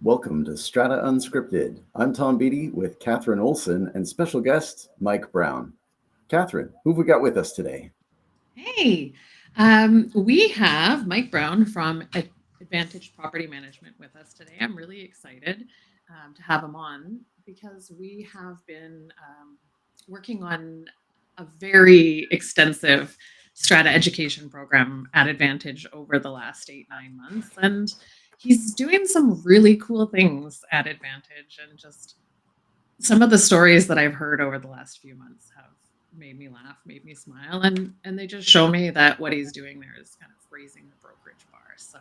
Welcome to Strata Unscripted. I'm Tom Beattie with Katharine Olson and special guest Mike Browne. Katharine, who have we got with us today? Hey, we have Mike Browne from Advantage Property Management with us today. I'm really excited to have him on because we have been working on a very extensive strata education program at Advantage over the last 8, 9 months. And he's doing some really cool things at Advantage. And just some of the stories that I've heard over the last few months have made me laugh, made me smile, and they just show me that what he's doing there is kind of raising the brokerage bar. So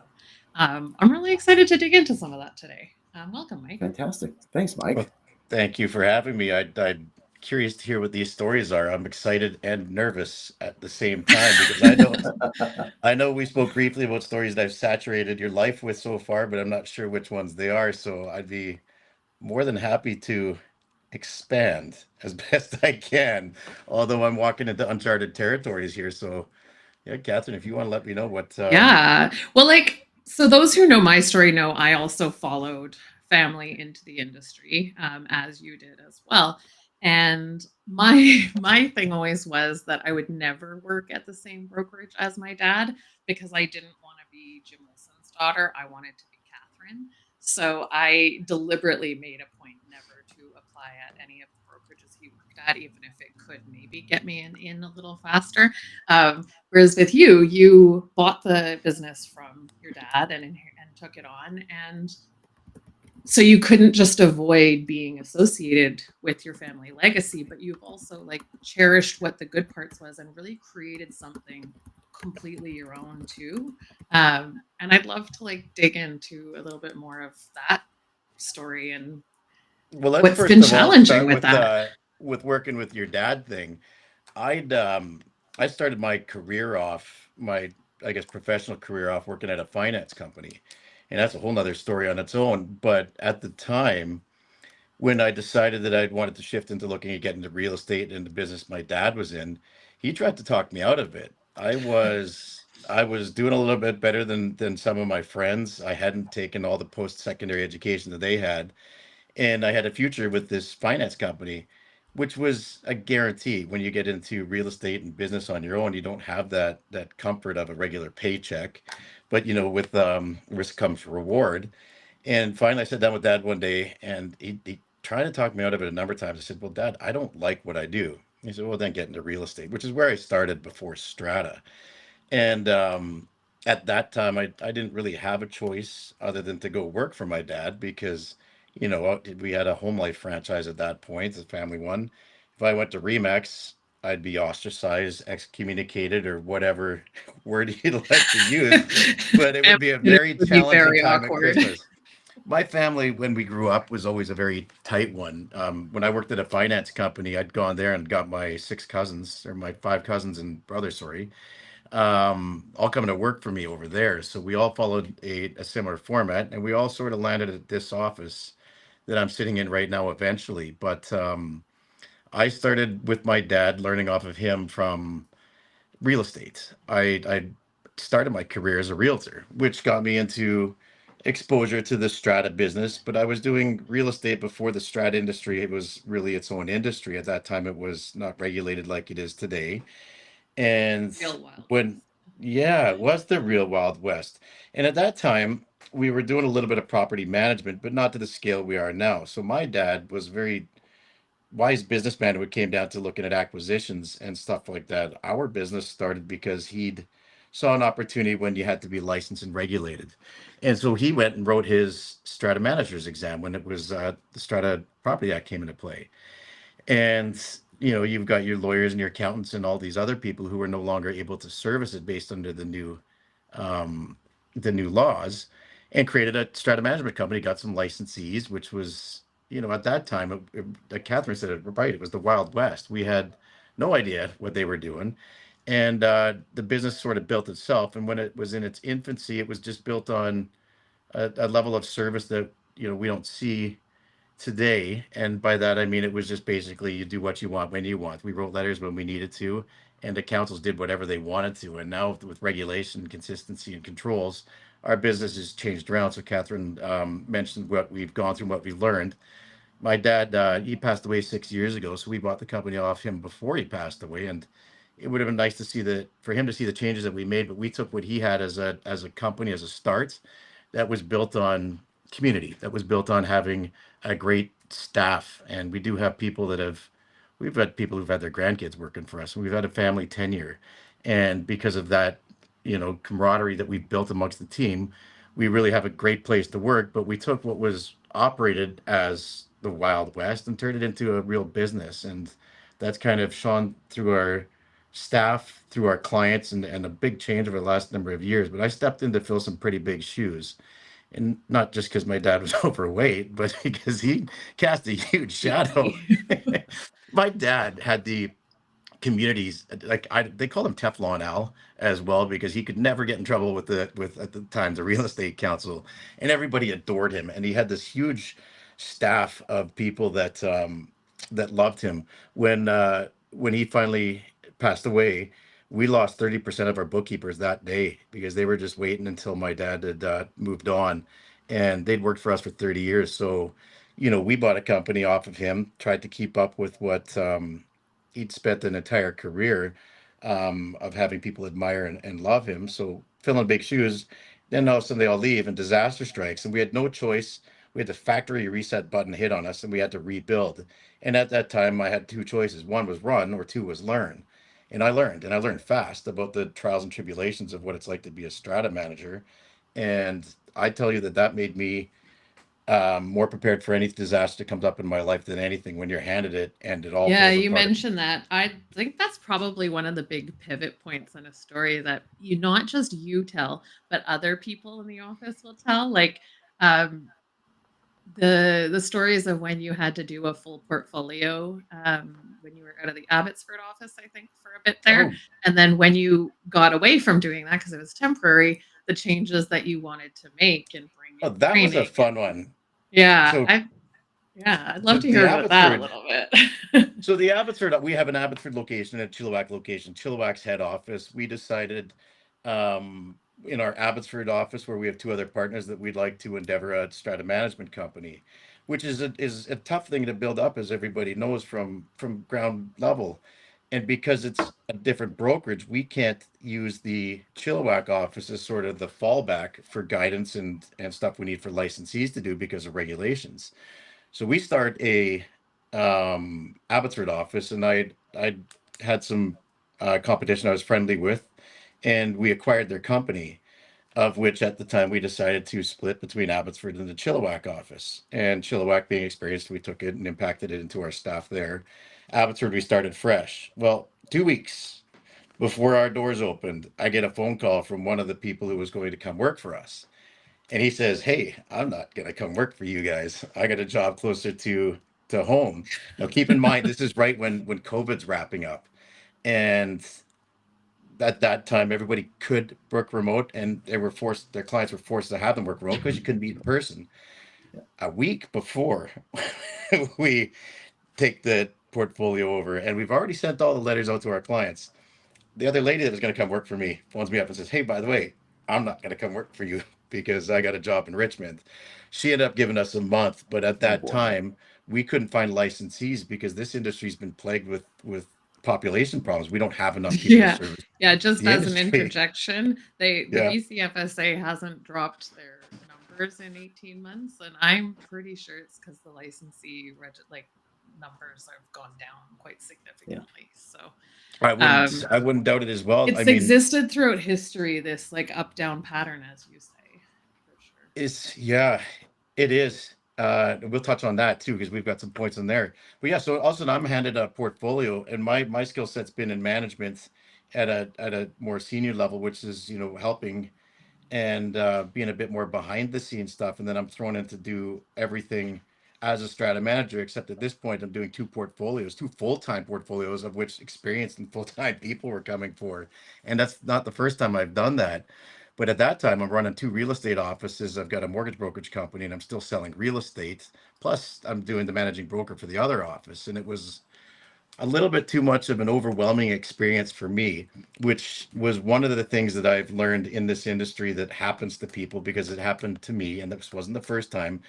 I'm really excited to dig into some of that today. Welcome, Mike. Fantastic. Thanks, Well, Mike. thank you for having me. I'm curious to hear what these stories are. I'm excited and nervous at the same time because I know we spoke briefly about stories that I've saturated your life with so far, but I'm not sure which ones they are. So I'd be more than happy to expand as best I can, although I'm walking into uncharted territories here. So yeah, Catherine, if you want to let me know what Yeah. Well, so those who know my story know I also followed family into the industry, as you did as well. And my thing always was that I would never work at the same brokerage as my dad because I didn't want to be Jim Wilson's daughter. I wanted to be Catherine. So I deliberately made a point never to apply at any of the brokerages he worked at, even if it could maybe get me in a little faster. Whereas with you, you bought the business from your dad and took it on, and so you couldn't just avoid being associated with your family legacy, but you've also cherished what the good parts was and really created something completely your own too. And I'd love to dig into a little bit more of that story and well, let's what's first been of all challenging start with that. with working with your dad thing. I started my career off, my I guess professional career off working at a finance company. And that's a whole nother story on its own. But at the time when I decided that I'd wanted to shift into looking at getting into real estate and the business my dad was in, he tried to talk me out of it. I was doing a little bit better than some of my friends. I hadn't taken all the post-secondary education that they had, and I had a future with this finance company, which was a guarantee. When you get into real estate and business on your own, you don't have that comfort of a regular paycheck, but with risk comes reward. And finally, I sat down with Dad one day, and he tried to talk me out of it a number of times. I said, "Well, Dad, I don't like what I do." He said, "Well, then get into real estate," which is where I started before Strata. And at that time, I didn't really have a choice other than to go work for my dad because, we had a home life franchise at that point, the family one. If I went to Remax, I'd be ostracized, excommunicated, or whatever word you'd like to use. But it would Family be a dinner very would be challenging very time at awkward. Christmas. My family, when we grew up, was always a very tight one. When I worked at a finance company, I'd gone there and got my six cousins, or my five cousins and brother, sorry, all coming to work for me over there. So we all followed a similar format, and we all sort of landed at this office that I'm sitting in right now eventually. But I started with my dad, learning off of him from real estate. I started my career as a realtor, which got me into exposure to the strata business. But I was doing real estate before the strata industry. It was really its own industry. At that time, it was not regulated like it is today. And Real Wild when, West. yeah, it was the real Wild West. And at that time, we were doing a little bit of property management, but not to the scale we are now. So my dad was very wise businessman when it came down to looking at acquisitions and stuff like that. Our business started because he'd saw an opportunity when you had to be licensed and regulated. And so he went and wrote his strata manager's exam when it was the Strata Property Act came into play. And you've got your lawyers and your accountants and all these other people who are no longer able to service it based under um, the new laws, and created a strata management company. Got some licensees, which was at that time, like Catherine said it right. It was the Wild West. We had no idea what they were doing, and the business sort of built itself. And when it was in its infancy, it was just built on a level of service that we don't see today. And by that, I mean, it was just basically you do what you want when you want. We wrote letters when we needed to, and the councils did whatever they wanted to. And now with regulation, consistency, and controls, our business has changed around. So Katharine mentioned what we've gone through, what we learned. My dad, he passed away 6 years ago, so we bought the company off him before he passed away, and it would have been nice to see for him to see the changes that we made. But we took what he had as a company, as a start, that was built on community, that was built on having a great staff, and we do have people that have. We've had people who've had their grandkids working for us, and we've had a family tenure, and because of that, camaraderie that we've built amongst the team, we really have a great place to work. But we took what was operated as the Wild West and turned it into a real business. And that's kind of shone through our staff, through our clients, and a big change over the last number of years. But I stepped in to fill some pretty big shoes. And not just because my dad was overweight, but because he cast a huge shadow. My dad had the communities, like they called him Teflon Al as well, because he could never get in trouble with at the time the real estate council, and everybody adored him, and he had this huge staff of people that loved him. When he finally passed away, we lost 30% of our bookkeepers that day because they were just waiting until my dad had moved on, and they'd worked for us for 30 years. So we bought a company off of him, tried to keep up with what he'd spent an entire career of having people admire and love him. So filling big shoes. Then all of a sudden they all leave and disaster strikes, and we had no choice. We had the factory reset button hit on us, and we had to rebuild. And at that time, I had two choices: one was run, or two was learn. And I learned fast about the trials and tribulations of what it's like to be a strata manager. And I tell you that made me more prepared for any disaster that comes up in my life than anything, when you're handed it and it all Yeah, falls you apart. mentioned that. I think that's probably one of the big pivot points in a story that not just you tell, but other people in the office will tell. Like um, the stories of when you had to do a full portfolio when you were out of the Abbotsford office, I think, for a bit there, Oh, and then when you got away from doing that because it was temporary, the changes that you wanted to make and bring oh, in that was a training. fun one. Yeah, So I'd the, love to the hear about that a Abbotsford, little bit. so the Abbotsford, we have an Abbotsford location and a Chilliwack location. Chilliwack's head office. We decided in our Abbotsford office, where we have two other partners, that we'd like to endeavor a strata management company, which is a tough thing to build up, as everybody knows, from ground level. And because it's a different brokerage, we can't use the Chilliwack office as sort of the fallback for guidance and stuff we need for licensees to do because of regulations. So we start a Abbotsford office, and I had some competition I was friendly with, and we acquired their company, of which at the time we decided to split between Abbotsford and the Chilliwack office. And Chilliwack being experienced, we took it and impacted it into our staff there. Abbotsford, we started fresh. Well, 2 weeks before our doors opened, I get a phone call from one of the people who was going to come work for us. And he says, "Hey, I'm not going to come work for you guys. I got a job closer to home." Now, keep in mind, this is right when COVID's wrapping up, and at that time, everybody could work remote, and their clients were forced to have them work remote because you couldn't meet in person. Yeah. A week before we take the portfolio over, and we've already sent all the letters out to our clients, the other lady that was going to come work for me phones me up and says, "Hey, by the way, I'm not going to come work for you because I got a job in Richmond." She ended up giving us a month, but at Oh that boy. time, we couldn't find licensees because this industry's been plagued with population problems. We don't have enough people to Yeah. service Yeah, just the as an industry. interjection, the Yeah. BCFSA hasn't dropped their numbers in 18 months, and I'm pretty sure it's because the licensee numbers have gone down quite Yeah. significantly. So I um, wouldn't doubt it as well. I it's mean, existed throughout history, this like up down pattern, as you say, for sure. yeah, it is. We'll touch on that too because we've got some points in there. But yeah, so also I'm handed a portfolio, and my skill set's been in management at a more senior level, which is helping and being a bit more behind the scenes stuff. And then I'm thrown in to do everything as a strata manager, except at this point I'm doing two portfolios, two full-time portfolios, of which experienced and full-time people were coming for. And that's not the first time I've done that. But at that time, I'm running two real estate offices. I've got a mortgage brokerage company, and I'm still selling real estate. Plus, I'm doing the managing broker for the other office. And it was a little bit too much of an overwhelming experience for me, which was one of the things that I've learned in this industry that happens to people because it happened to me, and this wasn't the first time.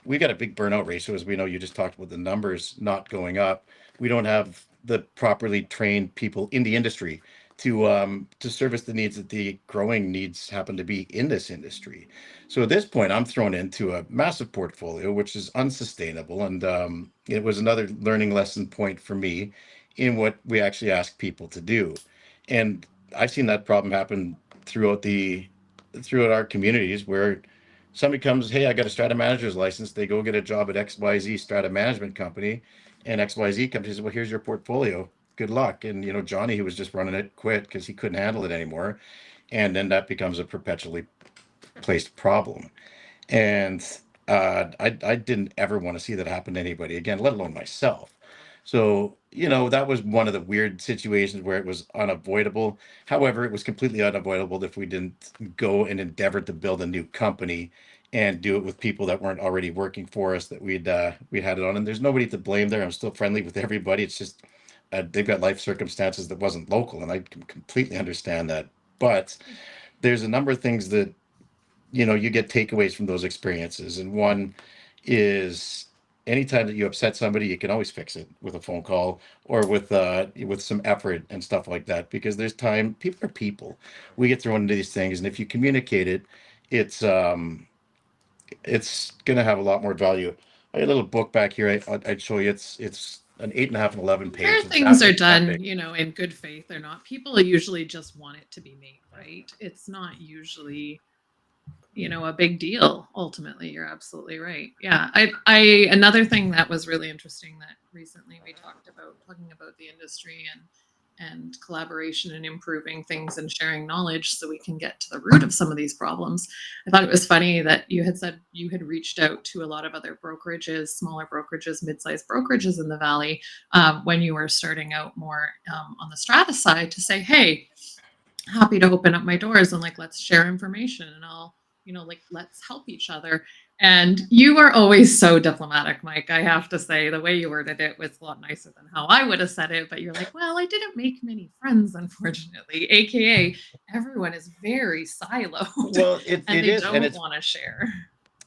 We got a big burnout ratio, as we know. You just talked about the numbers not going up. We don't have the properly trained people in the industry to service the needs that the growing needs happen to be in this industry. So at this point, I'm thrown into a massive portfolio, which is unsustainable, and it was another learning lesson point for me in what we actually ask people to do. And I've seen that problem happen throughout the throughout our communities where somebody comes, hey, I got a strata manager's license. They go get a job at XYZ strata management company, and XYZ company says, well, here's your portfolio. Good luck. And Johnny, who was just running it, quit because he couldn't handle it anymore. And then that becomes a perpetually placed problem. And I didn't ever want to see that happen to anybody again, let alone myself. So, that was one of the weird situations where it was unavoidable. However, it was completely unavoidable if we didn't go and endeavor to build a new company and do it with people that weren't already working for us that we'd had it on. And there's nobody to blame there. I'm still friendly with everybody. It's just they've got life circumstances that wasn't local, and I can completely understand that. But there's a number of things that you get takeaways from those experiences. And one is anytime that you upset somebody, you can always fix it with a phone call or with some effort and stuff like that, because there's time. People are people. We get thrown into these things, and if you communicate it, it's it's gonna have a lot more value. I got a little book back here. I'd show you. It's an 8.5 and 11 Where page. It's things are that done, big. in good faith or not, people usually just want it to be made right. It's not usually, a big deal. Ultimately, you're absolutely right. Yeah, I another thing that was really interesting that recently we talked about talking about the industry and collaboration and improving things and sharing knowledge so we can get to the root of some of these problems. I thought it was funny that you had said you had reached out to a lot of other brokerages, smaller brokerages, mid-sized brokerages in the Valley when you were starting out more on the strata side to say, hey, happy to open up my doors and let's share information and I'll let's help each other. And you are always so diplomatic, Mike. I have to say the way you worded it was a lot nicer than how I would have said it, but you're like, well, I didn't make many friends, unfortunately, aka everyone is very siloed Well, and it they is, and don't want to share.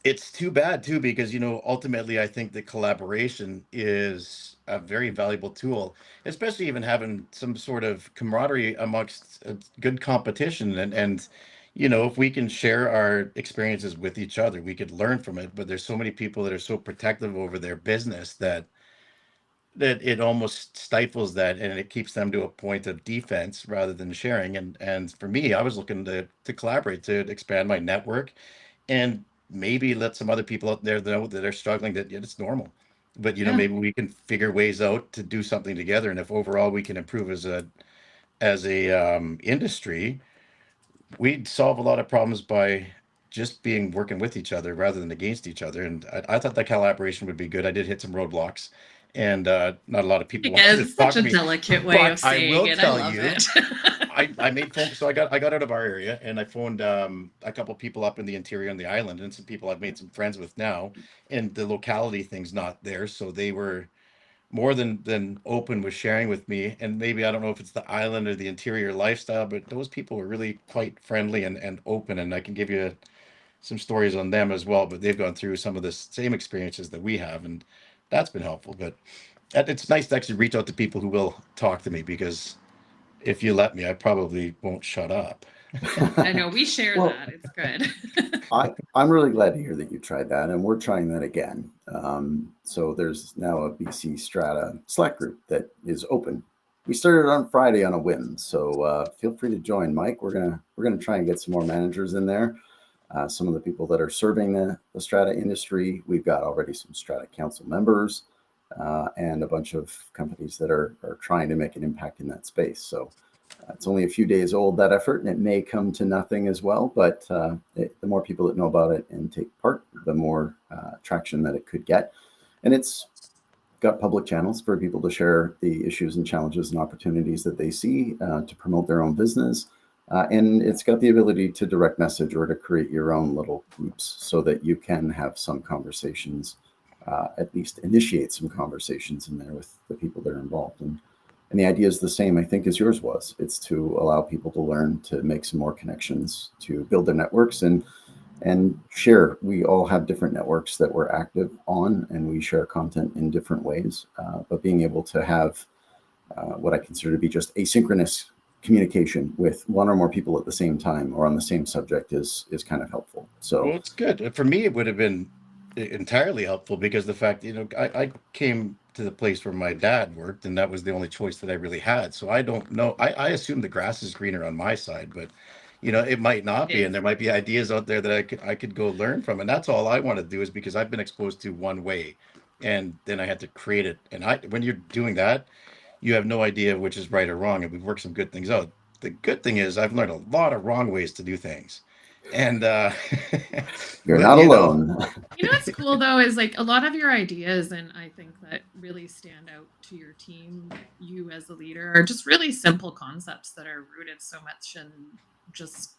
it's too bad too, because ultimately I think that collaboration is a very valuable tool, especially even having some sort of camaraderie amongst good competition. And if we can share our experiences with each other, we could learn from it. But there's so many people that are so protective over their business that it almost stifles that, and it keeps them to a point of defense rather than sharing. And for me, I was looking to collaborate, to expand my network, and maybe let some other people out there know that are struggling, that it's normal. But Yeah. maybe we can figure ways out to do something together. And if overall we can improve as a industry, we'd solve a lot of problems by just being working with each other rather than against each other. And I thought that collaboration would be good. I did hit some roadblocks, and not a lot of people wanted to It's talk such to a me. delicate way But of I saying will it. I tell love you, it. I made phone, so I got out of our area, and I phoned a couple people up in the interior on the island, and some people I've made some friends with now. And the locality thing's not there, so they were more than open with sharing with me. And maybe, I don't know if it's the island or the interior lifestyle, but those people were really quite friendly and open. And I can give you some stories on them as well, but they've gone through some of the same experiences that we have, and that's been helpful. But it's nice to actually reach out to people who will talk to me, because if you let me, I probably won't shut up. I know we share Well, that. It's good. I'm really glad to hear that you tried that, and we're trying that again. So there's now a BC Strata Slack group that is open. We started on Friday on a whim, so feel free to join, Mike. We're gonna try and get some more managers in there. Some of the people that are serving the Strata industry, we've got already some Strata Council members, and a bunch of companies that are trying to make an impact in that space. So it's only a few days old, that effort, and it may come to nothing as well. But the more people that know about it and take part, the more traction that it could get. And it's got public channels for people to share the issues and challenges and opportunities that they see to promote their own business. And it's got the ability to direct message or to create your own little groups so that you can have some conversations at least initiate some conversations in there with the people that are involved. And the idea is the same, I think, as yours was. It's to allow people to learn, to make some more connections, to build their networks and share. We all have different networks that we're active on, and we share content in different ways. But being able to have what I consider to be just asynchronous communication with one or more people at the same time or on the same subject is kind of helpful. So, Well, it's good. For me, it would have been entirely helpful because the fact, I came to the place where my dad worked, and that was the only choice that I really had. So I don't know. I assume the grass is greener on my side, but it might not be, and there might be ideas out there that I could go learn from, and that's all I want to do is because I've been exposed to one way, and then I had to create it. And when you're doing that, you have no idea which is right or wrong, and we've worked some good things out. The good thing is I've learned a lot of wrong ways to do things, and you're but not alone. What's cool though is like a lot of your ideas, and I think that really stand out to your team, you as the leader, are just really simple concepts that are rooted so much in just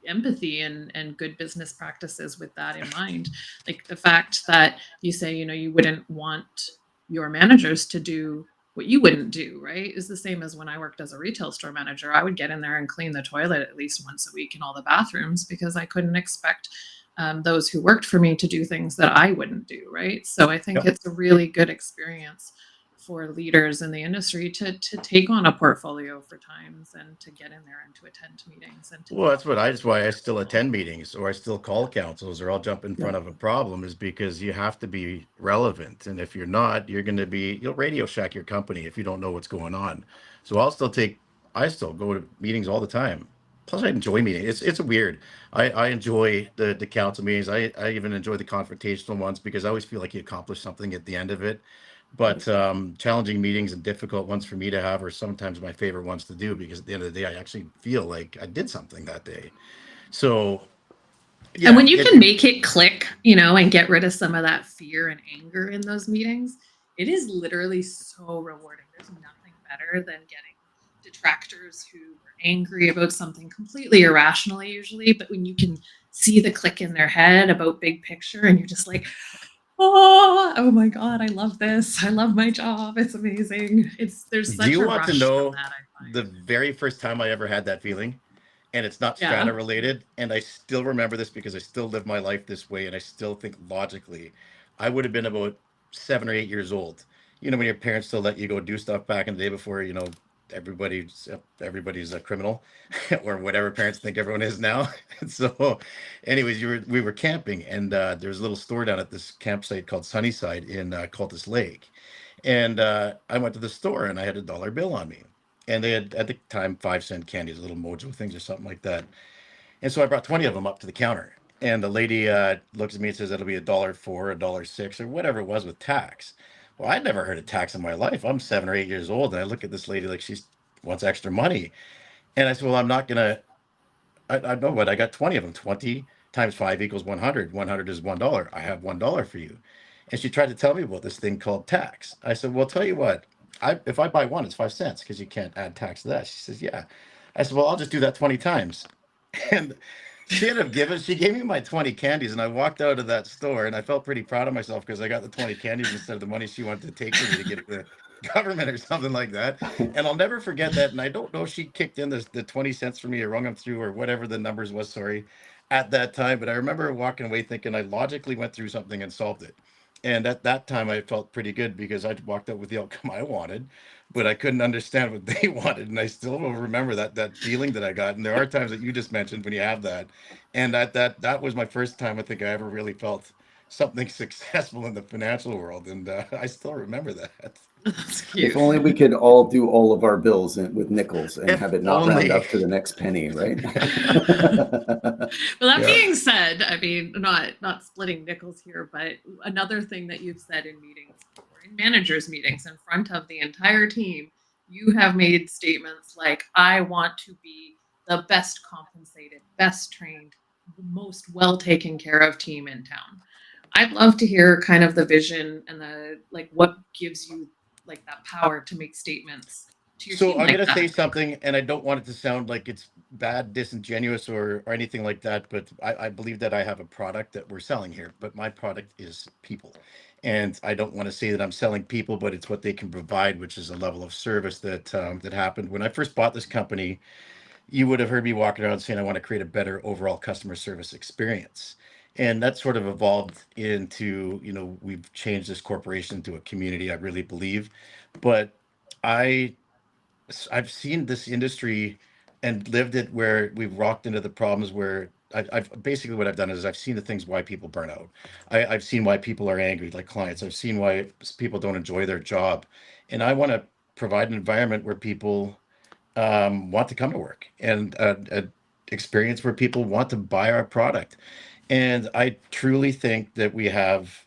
empathy and good business practices with that in mind. Like the fact that you say, you wouldn't want your managers to do what you wouldn't do, right? Is the same as when I worked as a retail store manager. I would get in there and clean the toilet at least once a week in all the bathrooms because I couldn't expect those who worked for me to do things that I wouldn't do, right? So I think it's a really good experience for leaders in the industry to take on a portfolio for times and to get in there and to attend meetings and to well, that's why I still attend meetings or I still call councils or I'll jump in front of a problem is because you have to be relevant. And if you're not, you'll Radio Shack your company if you don't know what's going on. So I still go to meetings all the time. Plus I enjoy meetings. It's weird. I enjoy the council meetings. I even enjoy the confrontational ones because I always feel like you accomplish something at the end of it. But challenging meetings and difficult ones for me to have are sometimes my favorite ones to do because at the end of the day, I actually feel like I did something that day. So, yeah. And when you can make it click, and get rid of some of that fear and anger in those meetings, it is literally so rewarding. There's nothing better than getting detractors who are angry about something completely irrationally, usually. But when you can see the click in their head about big picture and you're just like, oh my God, I love this. I love my job. It's amazing. There's such Do you a want rush to from know that, I find. the very first time I ever had that feeling? And it's not Yeah. strata related. And I still remember this because I still live my life this way. And I still think logically, I would have been about 7 or 8 years old. When your parents still let you go do stuff back in the day before, everybody's a criminal or whatever parents think everyone is now. So anyways, we were camping and there was a little store down at this campsite called Sunnyside in Cultus Lake. And I went to the store and I had $1 bill on me. And they had at the time 5-cent candies, little mojo things or something like that. And so I brought 20 of them up to the counter. And the lady looks at me and says, that'll be $1.04, $1.06, or whatever it was with tax. Well, I'd never heard of tax in my life. I'm 7 or 8 years old. And I look at this lady like she wants extra money. And I said, well, I'm not going to, I know what, I got 20 of them. 20 times 5 equals 100. 100 is $1. I have $1 for you. And she tried to tell me about this thing called tax. I said, well, tell you what, if I buy one, it's 5 cents because you can't add tax to that. She says, yeah. I said, well, I'll just do that 20 times. And she gave me my 20 candies and I walked out of that store and I felt pretty proud of myself because I got the 20 candies instead of the money she wanted to take from me to give to the government or something like that. And I'll never forget that. And I don't know if she kicked in the 20 cents for me or rung them through or whatever the numbers was, sorry, at that time. But I remember walking away thinking I logically went through something and solved it. And at that time, I felt pretty good because I walked out with the outcome I wanted, but I couldn't understand what they wanted. And I still will remember that feeling that I got. And there are times that you just mentioned when you have that, and that was my first time I think I ever really felt something successful in the financial world, and I still remember that. That's cute. If only we could all do all of our bills with nickels and If have it not only. round up to the next penny, right? Well, that Yeah. being said, I mean, not splitting nickels here, but another thing that you've said in meetings, or in managers' meetings, in front of the entire team, you have made statements like, "I want to be the best compensated, best trained, most well taken care of team in town." I'd love to hear kind of the vision and the what gives you like that power to make statements to your So team I'm like going to say that? something, and I don't want it to sound like it's bad, disingenuous, or anything like that. But I believe that I have a product that we're selling here. But my product is people, and I don't want to say that I'm selling people, but it's what they can provide, which is a level of service that happened when I first bought this company. You would have heard me walking around saying I want to create a better overall customer service experience. And that sort of evolved into, we've changed this corporation to a community, I really believe. But I I've seen this industry and lived it where we've rocked into the problems where I've basically what I've done is I've seen the things why people burn out. I've seen why people are angry, like clients. I've seen why people don't enjoy their job, and I want to provide an environment where people want to come to work and a experience where people want to buy our product. And I truly think that we have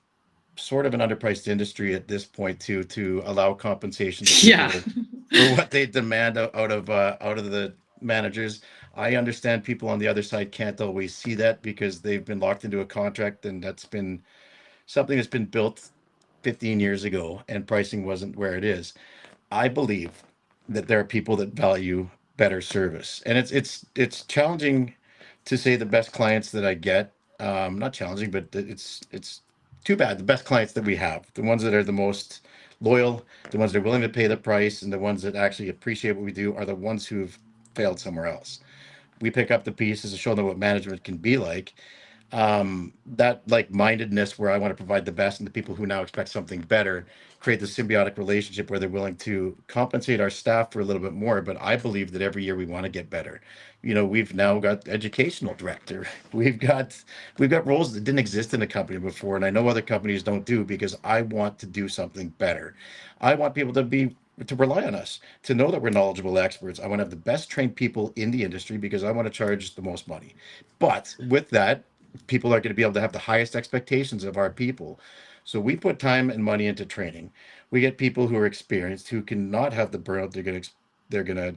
sort of an underpriced industry at this point to allow compensation to Yeah. people for what they demand out of the managers. I understand people on the other side can't always see that because they've been locked into a contract, and that's been something that's been built 15 years ago and pricing wasn't where it is. I believe that there are people that value better service, and it's challenging to say the best clients that I get. Not challenging, but it's too bad. The best clients that we have, the ones that are the most loyal, the ones that are willing to pay the price, and the ones that actually appreciate what we do, are the ones who've failed somewhere else. We pick up the pieces to show them what management can be like, that like mindedness where I want to provide the best, and the people who now expect something better create the symbiotic relationship where they're willing to compensate our staff for a little bit more. But I believe that every year we want to get better. We've now got educational director. We've got roles that didn't exist in the company before, and I know other companies don't do, because I want to do something better. I want people to rely on us, to know that we're knowledgeable experts. I want to have the best trained people in the industry because I want to charge the most money. But with that, people are going to be able to have the highest expectations of our people. So we put time and money into training. We get people who are experienced, who cannot have the burnout they're going to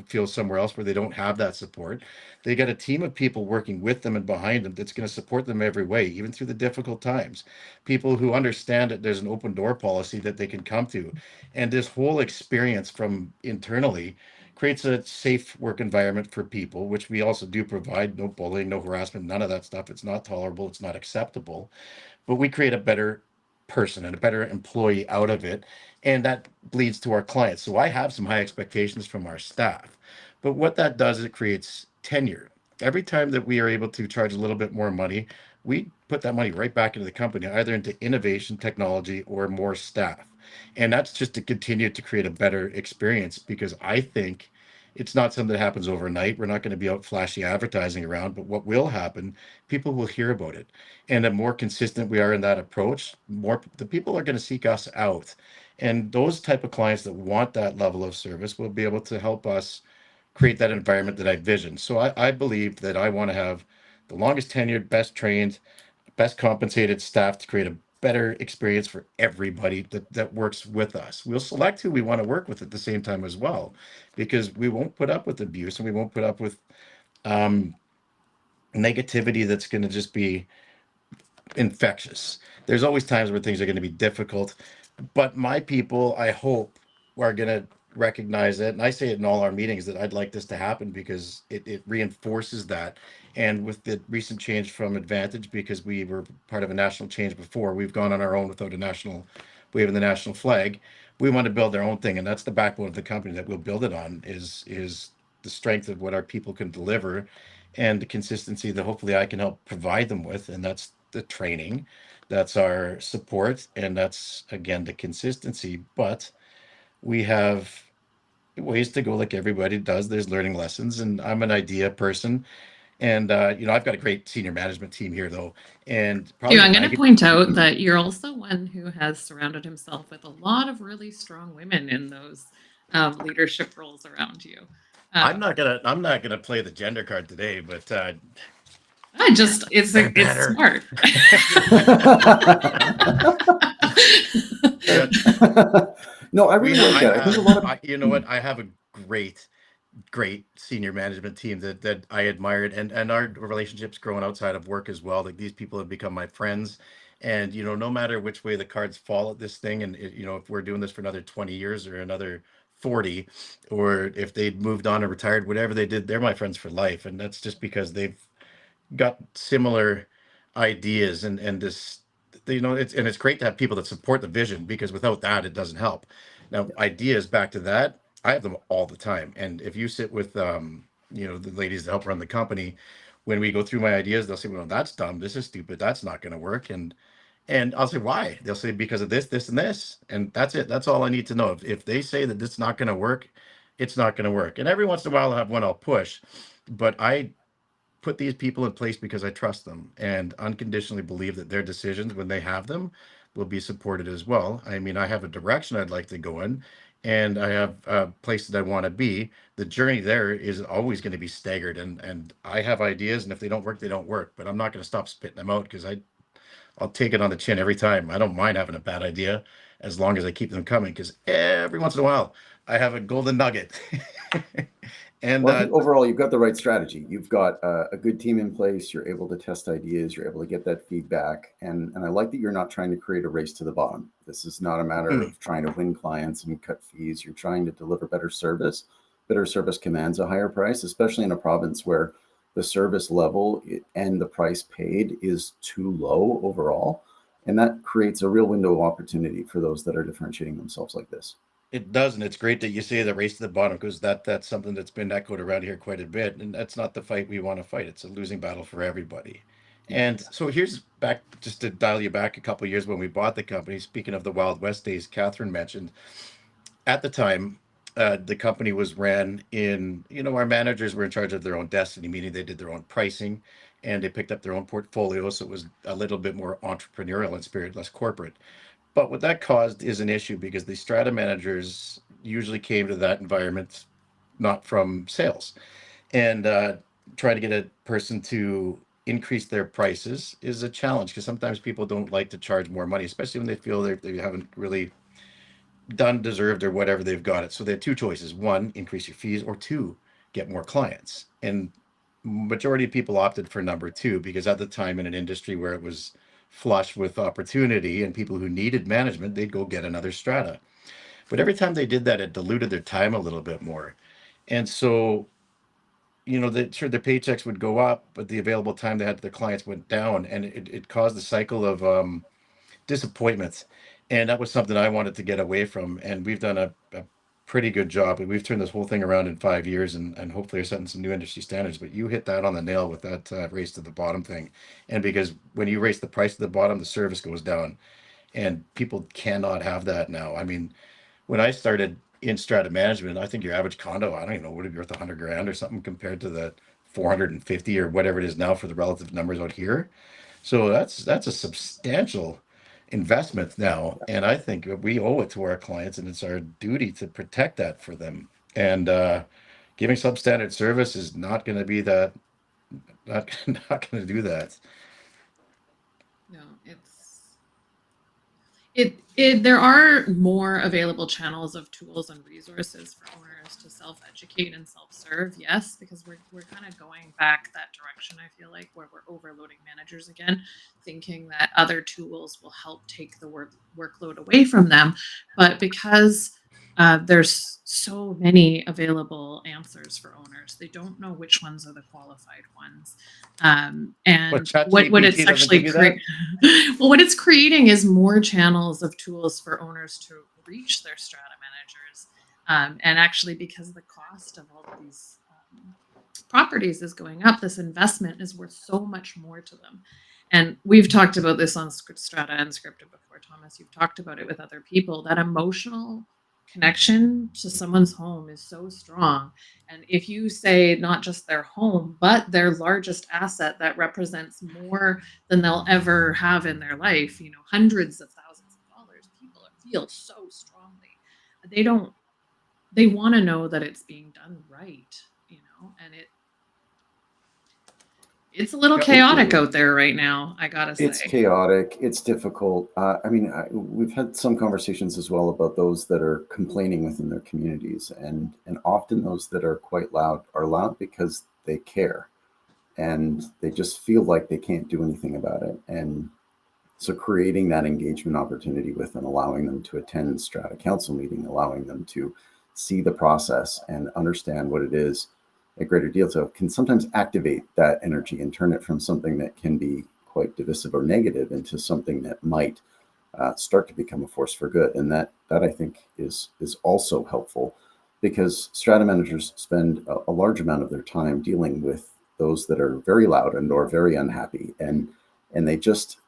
feel somewhere else where they don't have that support. They got a team of people working with them and behind them that's going to support them every way, even through the difficult times. People who understand that there's an open door policy that they can come to. And this whole experience from internally creates a safe work environment for people, which we also do provide. No bullying, no harassment, none of that stuff. It's not tolerable, it's not acceptable. But we create a better person and a better employee out of it. And that bleeds to our clients. So I have some high expectations from our staff. But what that does is it creates tenure. Every time that we are able to charge a little bit more money, we put that money right back into the company, either into innovation, technology, or more staff. And that's just to continue to create a better experience, because I think it's not something that happens overnight. We're not going to be out flashy advertising around, but what will happen, people will hear about it. And the more consistent we are in that approach, more the people are going to seek us out. And those type of clients that want that level of service will be able to help us create that environment that I vision. So I believe that I want to have the longest tenured, best trained, best compensated staff to create a better experience for everybody that works with us. We'll select who we want to work with at the same time as well, because we won't put up with abuse, and we won't put up with um, negativity that's going to just be infectious. There's always times where things are going to be difficult, but my people, I hope, are going to recognize it. And I say it in all our meetings that I'd like this to happen, because it reinforces that. And with the recent change from Advantage, because we were part of a national change before, we've gone on our own without a national waving the national flag. We want to build our own thing, and that's the backbone of the company that we'll build it on, is the strength of what our people can deliver, and the consistency that hopefully I can help provide them with. And that's the training, that's our support, and that's again the consistency. But we have ways to go, like everybody does. There's learning lessons, and I'm an idea person. And I've got a great senior management team here, though, and Yeah, probably I'm going to 90. point out that you're also one who has surrounded himself with a lot of really strong women in those leadership roles around you. I'm Um, not gonna play the gender card today, but I just they're it's better. smart. No, I we really ha- like I that. I think a lot have of you know what, I have a great senior management team that I admired, and our relationships growing outside of work as well. Like, these people have become my friends, and no matter which way the cards fall at this thing, and if we're doing this for another 20 years or another 40, or if they'd moved on or retired, whatever they did, they're my friends for life. And that's just because they've got similar ideas and this, it's great to have people that support the vision, because without that, it doesn't help. Now, ideas, back to that, I have them all the time. And if you sit with, the ladies that help run the company, when we go through my ideas, they'll say, well, that's dumb. This is stupid. That's not going to work. And I'll say, why? They'll say, because of this, this, and this. And that's it. That's all I need to know. If they say that this is not going to work, it's not going to work. And every once in a while, I'll have one I'll push. But I put these people in place because I trust them and unconditionally believe that their decisions, when they have them, will be supported as well. I mean, I have a direction I'd like to go in, and I have a place that I want to be. The journey there is always going to be staggered, and I have ideas, and if they don't work, they don't work. But I'm not going to stop spitting them out, because I'll take it on the chin every time. I don't mind having a bad idea as long as I keep them coming, because every once in a while I have a golden nugget. And well, I think overall, you've got the right strategy. You've got a good team in place. You're able to test ideas. You're able to get that feedback. And I like that you're not trying to create a race to the bottom. This is not a matter of trying to win clients and cut fees. You're trying to deliver better service. Better service commands a higher price, especially in a province where the service level and the price paid is too low overall. And that creates a real window of opportunity for those that are differentiating themselves like this. It does, and it's great that you say the race to the bottom, because that's something that's been echoed around here quite a bit, and that's not the fight we want to fight. It's a losing battle for everybody. And so here's back, just to dial you back a couple of years when we bought the company. Speaking of the Wild West days, Katharine mentioned at the time, the company was ran in, our managers were in charge of their own destiny, meaning they did their own pricing and they picked up their own portfolio. So it was a little bit more entrepreneurial in spirit, less corporate. But what that caused is an issue, because the strata managers usually came to that environment not from sales. And trying to get a person to increase their prices is a challenge, because sometimes people don't like to charge more money, especially when they feel they haven't really done, deserved, or whatever they've got it. So they had two choices: one, increase your fees, or two, get more clients. And majority of people opted for number two, because at the time, in an industry where it was flush with opportunity and people who needed management, they'd go get another strata. But every time they did that, it diluted their time a little bit more. And so, sure, their paychecks would go up, but the available time they had to their clients went down, and it caused a cycle of disappointments. And that was something I wanted to get away from. And we've done a pretty good job. We've turned this whole thing around in 5 years, and hopefully are setting some new industry standards. But you hit that on the nail with that race to the bottom thing. And because when you raise the price to the bottom, the service goes down. And people cannot have that now. I mean, when I started in strata management, I think your average condo, I don't even know, would it be worth 100 grand or something compared to the 450 or whatever it is now for the relative numbers out here. So that's a substantial investment now, and I think we owe it to our clients, and it's our duty to protect that for them. And giving substandard service is not going to be that, not not going to do that. No, there are more available channels of tools and resources for owners to self-educate and self-serve. Yes, because we're kind of going back that direction, I feel like, where we're overloading managers again, thinking that other tools will help take the workload away from them. But because there's so many available answers for owners, they don't know which ones are the qualified ones. And what it's actually well, what it's creating is more channels of tools for owners to reach their strata managers. And actually, because the cost of all of these properties is going up, this investment is worth so much more to them. And we've talked about this on Strata Unscripted before, Thomas. You've talked about it with other people. That emotional connection to someone's home is so strong. And if you say not just their home, but their largest asset that represents more than they'll ever have in their life, hundreds of thousands of dollars, people feel so strongly. They want to know that it's being done right, and it's a little chaotic out there right now, I gotta say. It's chaotic. It's difficult. We've had some conversations as well about those that are complaining within their communities. And often those that are quite loud are loud because they care. And they just feel like they can't do anything about it. And so creating that engagement opportunity with them, allowing them to attend Strata Council meeting, allowing them to see the process and understand what it is a greater deal to can sometimes activate that energy and turn it from something that can be quite divisive or negative into something that might start to become a force for good. And that I think is also helpful, because strata managers spend a large amount of their time dealing with those that are very loud and or very unhappy, and they just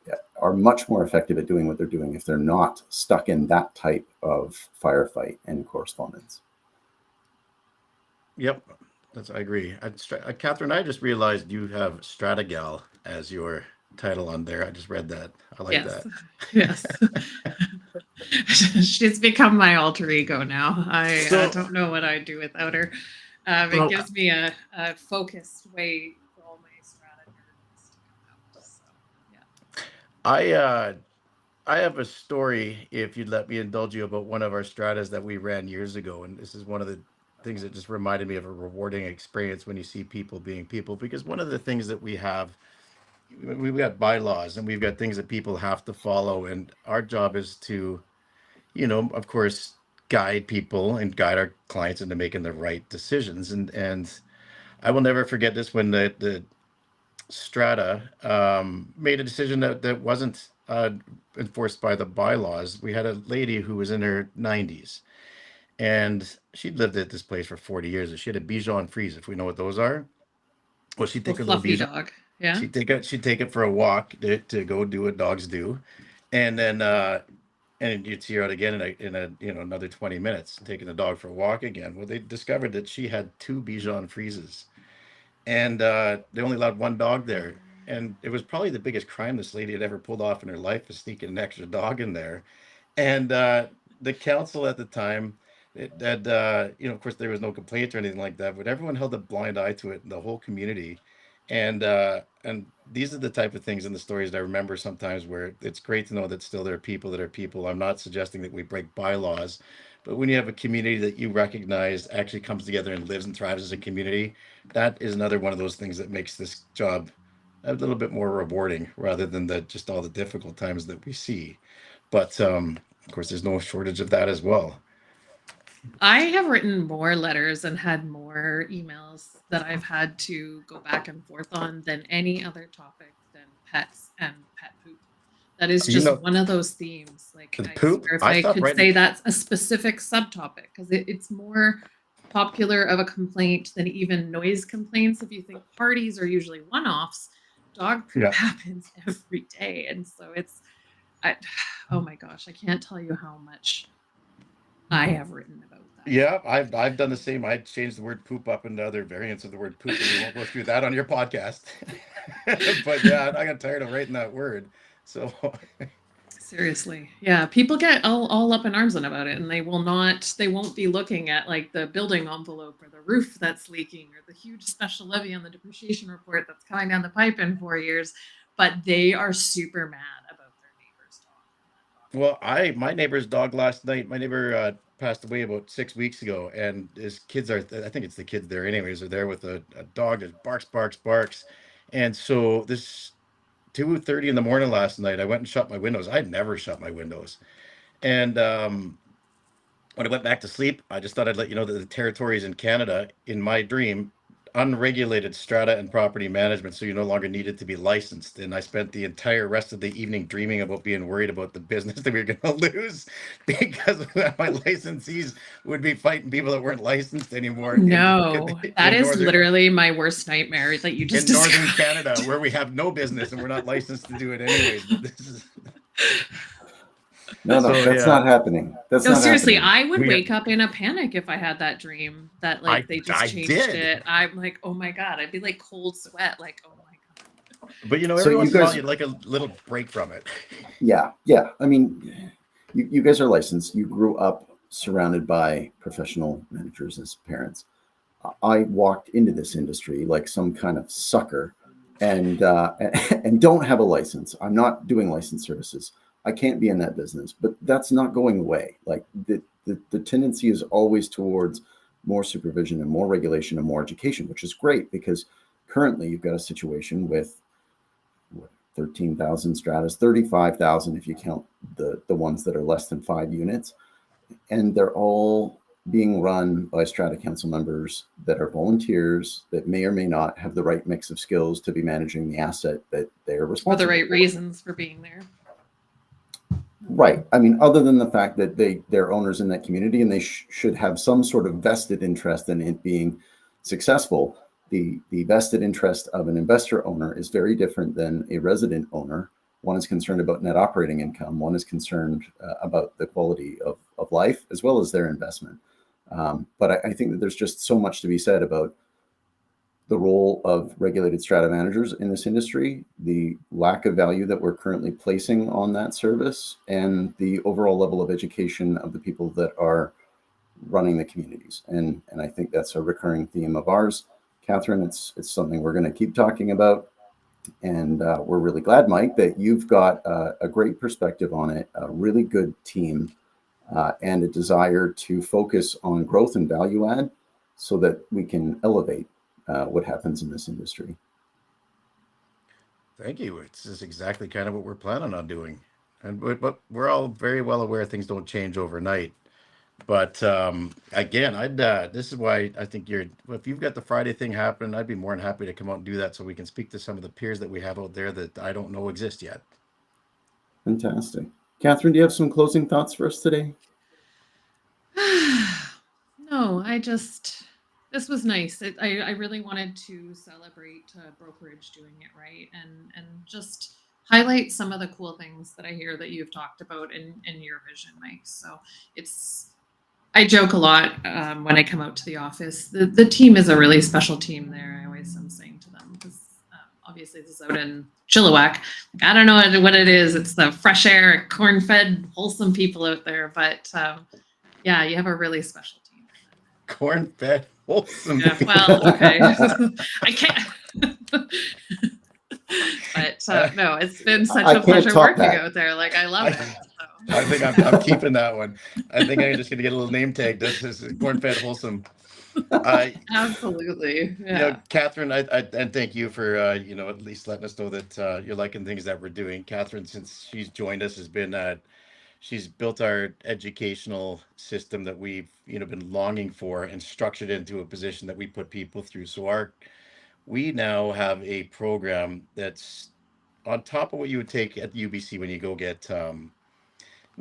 are much more effective at doing what they're doing if they're not stuck in that type of firefight and correspondence. Yep, I agree. Katharine, I just realized you have Strata Gal as your title on there. I just read that. I like Yes. that. Yes. She's become my alter ego now. I So- don't know what I'd do without her. Well- It gives me a focused way for all my strata nerds to come out. So, yeah. I have a story, if you'd let me indulge you, about one of our stratas that we ran years ago. And this is one of the things that just reminded me of a rewarding experience when you see people being people. Because one of the things that we've got bylaws and we've got things that people have to follow. And our job is to, of course, guide people and guide our clients into making the right decisions. And I will never forget this, when the Strata made a decision that wasn't enforced by the bylaws. We had a lady who was in her 90s, and she'd lived at this place for 40 years. She had a Bichon Frise, if we know what those are. Well, she'd take her little Fluffy Bichon. dog. Yeah. She'd take it for a walk to go do what dogs do, and then and you'd see her out again in another 20 minutes taking the dog for a walk again. Well, they discovered that she had two Bichon Frises, and they only allowed one dog there. And it was probably the biggest crime this lady had ever pulled off in her life, was sneaking an extra dog in there. And the council at the time, of course, there was no complaint or anything like that, but everyone held a blind eye to it in the whole community. And these are the type of things in the stories that I remember sometimes, where it's great to know that still there are people that are people. I'm not suggesting that we break bylaws, but when you have a community that you recognize actually comes together and lives and thrives as a community, that is another one of those things that makes this job a little bit more rewarding, rather than just all the difficult times that we see. But of course, there's no shortage of that as well. I have written more letters and had more emails that I've had to go back and forth on than any other topic than pets and pet poop. That is just one of those themes. Like, The I poop? swear, if I I stopped could writing- say that's a specific subtopic, because it's more popular of a complaint than even noise complaints. If you think parties are usually one-offs, dog poop Yeah. happens every day, and so oh my gosh, I can't tell you how much I have written about that. Yeah, I've done the same. I changed the word poop up into other variants of the word poop, and we won't go through that on your podcast. But yeah, I got tired of writing that word. So Seriously. Yeah. People get all up in arms about it, and they won't be looking at like the building envelope or the roof that's leaking or the huge special levy on the depreciation report that's coming down the pipe in 4 years. But they are super mad about their neighbor's dog. well, my neighbor's dog last night, my neighbor passed away about 6 weeks ago, and his kids I think it's the kids there anyways, are there with a dog that barks. And so this 2:30 in the morning last night, I went and shut my windows. I'd never shut my windows. And when I went back to sleep, I just thought I'd let you know that the territories in Canada, in my dream, unregulated strata and property management, so you no longer needed to be licensed. And I spent the entire rest of the evening dreaming about being worried about the business that we were going to lose, because my licensees would be fighting people that weren't licensed anymore. No, that is northern, literally my worst nightmare that you just in northern described. Canada, where we have no business and we're not licensed to do it anyways. But this is No, So, that's yeah. not happening. That's No, not seriously, happening. I would We- wake up in a panic if I had that dream that like they just I changed did. it. I'm like, oh my God. I'd be like cold sweat, like, oh my God. But So every you once in a while guys- you'd like a little break from it. Yeah. I mean, you guys are licensed. You grew up surrounded by professional managers as parents. I walked into this industry like some kind of sucker, and and don't have a license. I'm not doing license services. I can't be in that business, but that's not going away. Like the tendency is always towards more supervision and more regulation and more education, which is great, because currently you've got a situation with 13,000 stratas, 35,000 if you count the ones that are less than 5 units, and they're all being run by Strata Council members that are volunteers that may or may not have the right mix of skills to be managing the asset that they're For responsible the right for. reasons for being there. Right. I mean, other than the fact that they're owners in that community and they should have some sort of vested interest in it being successful. The vested interest of an investor owner is very different than a resident owner. One is concerned about net operating income. One is concerned about the quality of life as well as their investment. But I think that there's just so much to be said about the role of regulated strata managers in this industry, the lack of value that we're currently placing on that service, and the overall level of education of the people that are running the communities. And I think that's a recurring theme of ours. Katharine, it's something we're going to keep talking about. And we're really glad, Mike, that you've got a great perspective on it, a really good team, and a desire to focus on growth and value add so that we can elevate what happens in this industry. Thank you. It's just exactly kind of what we're planning on doing. But we're all very well aware things don't change overnight. But again, this is why I think if you've got the Friday thing happening, I'd be more than happy to come out and do that so we can speak to some of the peers that we have out there that I don't know exist yet. Fantastic. Katharine, do you have some closing thoughts for us today? No, this was nice. I really wanted to celebrate brokerage doing it right and just highlight some of the cool things that I hear that you've talked about in your vision, Mike. So I joke a lot when I come out to the office. The team is a really special team there. I always am saying to them because obviously this is out in Chilliwack. Like, I don't know what it is. It's the fresh air, corn-fed, wholesome people out there. But yeah, you have a really special team. Corn-fed, wholesome. Yeah, well, okay. I can't. But no, it's been such a pleasure working out there. Like, I love it. So. I think I'm keeping that one. I think I'm just going to get a little name tag. This is corn-fed, wholesome. Absolutely. Yeah. Katharine, and thank you for at least letting us know that you're liking things that we're doing. Katharine, since she's joined us, she's built our educational system that we've been longing for and structured into a position that we put people through. So we now have a program that's on top of what you would take at the UBC when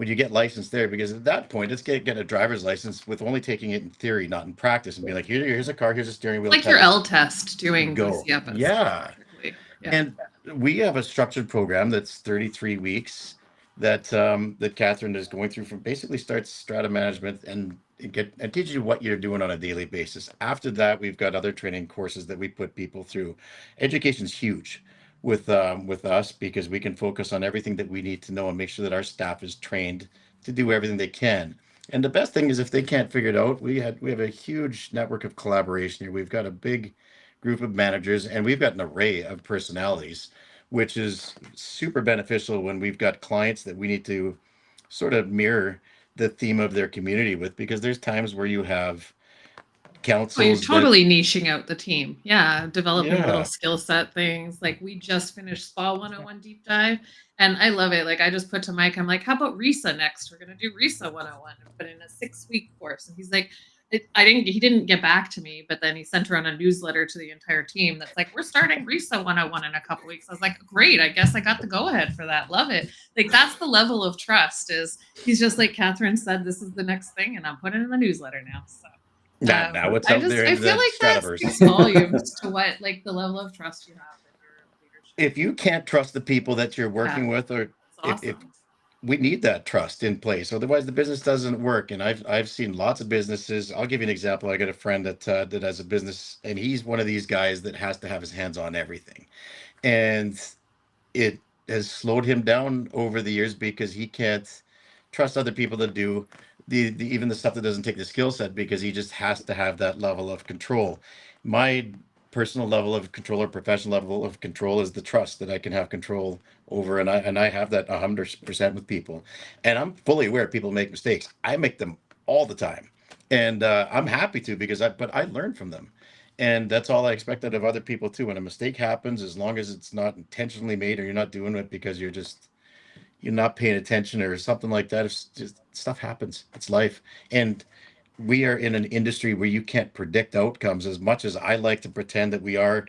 you get licensed there, because at that point it's getting a driver's license with only taking it in theory, not in practice, and being like, here's a car, here's a steering wheel. Like your L test doing go. BCFS. Yeah. And we have a structured program that's 33 weeks that Katharine is going through, from basically starts strata management and teaches you what you're doing on a daily basis. After that, we've got other training courses that we put people through. Education's huge with us, because we can focus on everything that we need to know and make sure that our staff is trained to do everything they can. And the best thing is, if they can't figure it out, we have a huge network of collaboration here. We've got a big group of managers, and we've got an array of personalities, which is super beneficial when we've got clients that we need to sort of mirror the theme of their community with, because there's times where you have councils. Oh, you're totally niching out the team. Yeah, developing little skill set things. Like, we just finished Spa 101 deep dive, and I love it. Like, I just put to Mike, I'm like, how about RISA next? We're going to do RISA 101 and put in a 6-week course. And he's like, he didn't get back to me, but then he sent around a newsletter to the entire team that's like, we're starting RISA 101 in a couple weeks. I was like, great, I guess I got the go ahead for that. Love it. Like, that's the level of trust. Is he's just like, Katharine said, this is the next thing, and I'm putting in the newsletter now. So now what's out there? I feel like that speaks volumes to what, like, the level of trust you have in your leadership. If you can't trust the people that you're working with, or if we need that trust in place, otherwise the business doesn't work. And I've seen lots of businesses. I'll give you an example. I got a friend that has a business, and he's one of these guys that has to have his hands on everything, and it has slowed him down over the years because he can't trust other people to do even the stuff that doesn't take the skill set, because he just has to have that level of control. My personal level of control, or professional level of control, is the trust that I can have control over, and I have that 100% with people. And I'm fully aware people make mistakes. I make them all the time, and I'm happy to, because I learn from them, and that's all I expect out of other people too. When a mistake happens, as long as it's not intentionally made, or you're not doing it because you're not paying attention or something like that, it's just, stuff happens. It's life. And we are in an industry where you can't predict outcomes. As much as I like to pretend that we are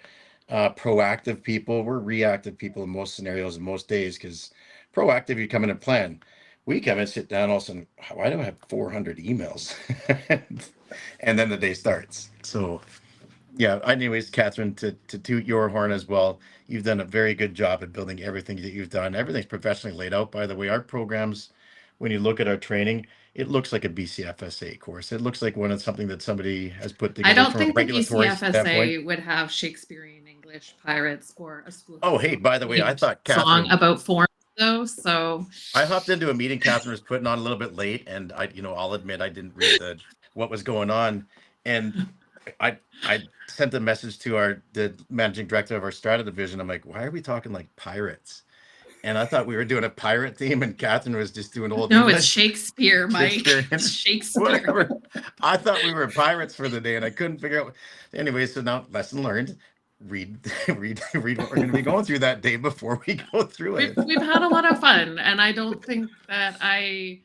proactive people, we're reactive people in most scenarios and most days, because proactive, you come in and plan. We come and sit down, all of a sudden, why do I have 400 emails? And then the day starts. So yeah, anyways, Katharine, to toot your horn as well, you've done a very good job at building everything that you've done. Everything's professionally laid out, by the way. Our programs, when you look at our training, it looks like a BCFSA course. It looks like something that somebody has put I together don't from a think the regulatory standpoint. BCFSA would have Shakespearean English pirates or a school Oh, hey, by the way, I themed thought song Katharine, about forms though. So I hopped into a meeting Katharine was putting on a little bit late, and I'll admit I didn't read what was going on, and I sent a message to the managing director of our Strata division. I'm like, why are we talking like pirates? And I thought we were doing a pirate theme, and Katharine was just doing old no, it's English, Shakespeare, Mike. Shakespearean, Shakespeare. whatever. I thought we were pirates for the day, and I couldn't figure out. Anyway, so now lesson learned. Read, read what we're going to be going through that day before we go through it. We've had a lot of fun, and I don't think that I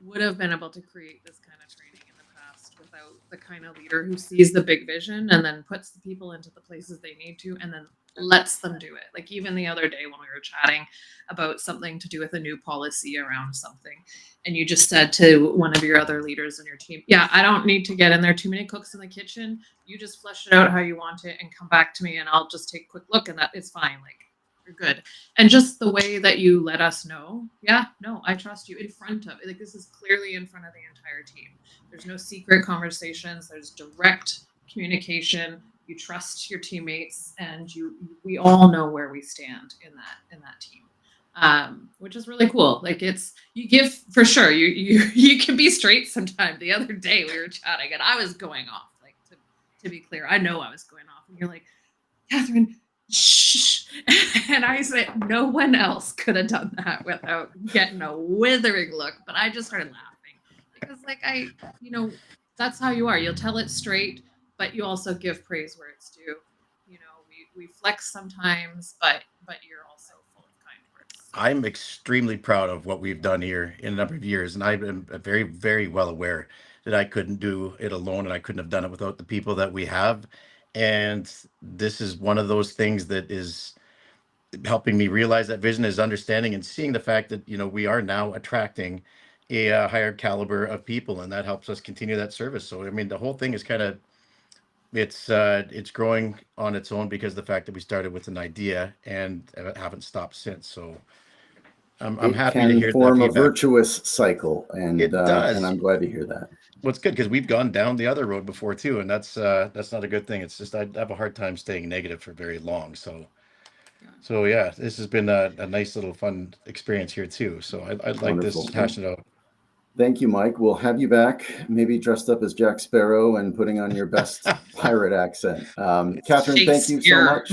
would have been able to create this kind of training in the past without the kind of leader who sees the big vision and then puts the people into the places they need to and then lets them do it. Like even the other day when we were chatting about something to do with a new policy around something, and you just said to one of your other leaders in your team, yeah, I don't need to get in there too many cooks in the kitchen. You just flesh it out how you want it and come back to me and I'll just take a quick look and that is fine. Like you're good. And just the way that you let us know, yeah, no, I trust you in front of it. Like this is clearly in front of the entire team. There's no secret conversations. There's direct communication. You trust your teammates, and we all know where we stand in that team, which is really cool. Like you give for sure. You can be straight sometimes. The other day we were chatting, and I was going off. Like to be clear, I know I was going off, and you're like, Katharine, shh. And I said, no one else could have done that without getting a withering look. But I just started laughing because, like, that's how you are. You'll tell it straight, but you also give praise where it's due. We flex sometimes, but you're also full of kind words. So. I'm extremely proud of what we've done here in a number of years, and I've been very, very well aware that I couldn't do it alone, and I couldn't have done it without the people that we have. And this is one of those things that is helping me realize that vision, is understanding and seeing the fact that we are now attracting a higher caliber of people, and that helps us continue that service. So I mean, the whole thing is kind of it's growing on its own because of the fact that we started with an idea and haven't stopped since. So I'm happy to hear that form a feedback. virtuous cycle, and It does. and I'm glad to hear that. Well, it's good because we've gone down the other road before too, and that's not a good thing. It's just I have a hard time staying negative for very long. So yeah, this has been a nice little fun experience here too. So I'd like Wonderful. this hash it out. Thank you, Mike. We'll have you back, maybe dressed up as Jack Sparrow and putting on your best pirate accent. Katharine, thank you so much.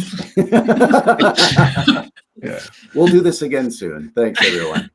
Yeah. We'll do this again soon. Thanks, everyone.